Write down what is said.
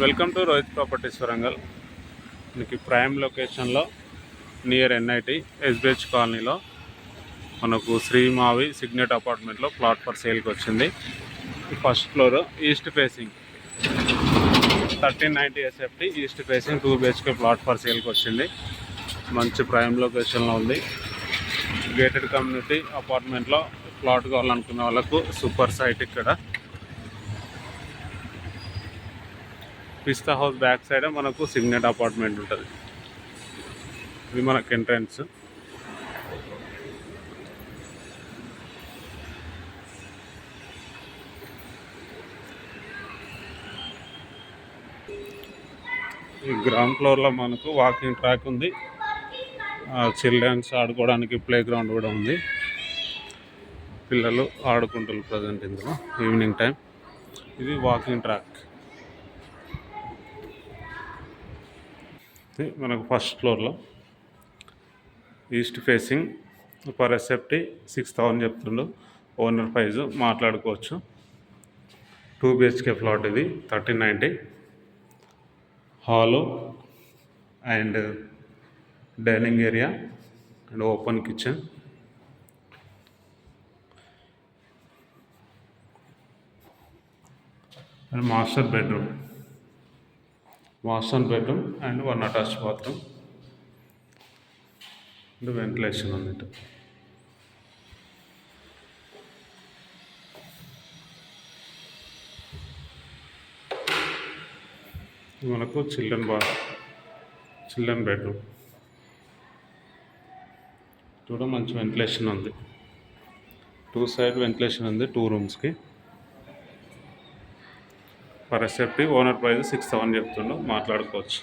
Welcome to Rohit properties Warangal. మనకి prime లొకేషన్లో near NIT SBH కాలనీలో మనకు శ్రీమావి సిగ్నెట్ అపార్ట్మెంట్లో ప్లాట్ ఫర్ సేల్కి వచ్చింది. First floor east facing 1390 SFT east facing 2 BHK plot for సేల్కి వచ్చింది. మంచి ప్రైమ్ లొకేషన్లో ఉంది. గేటెడ్ కమ్యూనిటీ అపార్ట్మెంట్లో ప్లాట్ కావాలనుకున్న వాళ్ళకు సూపర్ సైట్. ఇక్కడ పిస్తా హౌస్ బ్యాక్ సైడ్ మనకు సిగ్నెట్ అపార్ట్మెంట్ ఉంటుంది. ఇది మనకు ఎంట్రన్స్. ఈ గ్రౌండ్ ఫ్లోర్లో మనకు వాకింగ్ ట్రాక్ ఉంది. చిల్డ్రన్స్ ఆడుకోవడానికి ప్లే గ్రౌండ్ కూడా ఉంది. పిల్లలు ఆడుకుంటారు ప్రజెంట్ ఇందులో ఈవినింగ్ టైం. ఇది వాకింగ్ ట్రాక్. మనకు ఫస్ట్ ఫ్లోర్లో ఈస్ట్ ఫేసింగ్ పర్ ఎస్ఎఫ్టీ 6000 చెప్తుండు. ఓనర్ ప్రైజ్ మాట్లాడుకోవచ్చు. 2 BHK ప్లాట్. ఇది 1390. Hall and dining area and open kitchen. And master bedroom and 1 attached bathroom and ventilation ఉంది. మనకు చిల్డ్రన్ బెడ్రూమ్ చూడ మంచి వెంటిలేషన్ ఉంది. 2 సైడ్ వెంటిలేషన్ ఉంది 2 రూమ్స్కి. పర్ ఎస్ఎఫ్టీ ఓనర్ ప్రైస్ 6000 చెప్తుండో మాట్లాడుకోవచ్చు.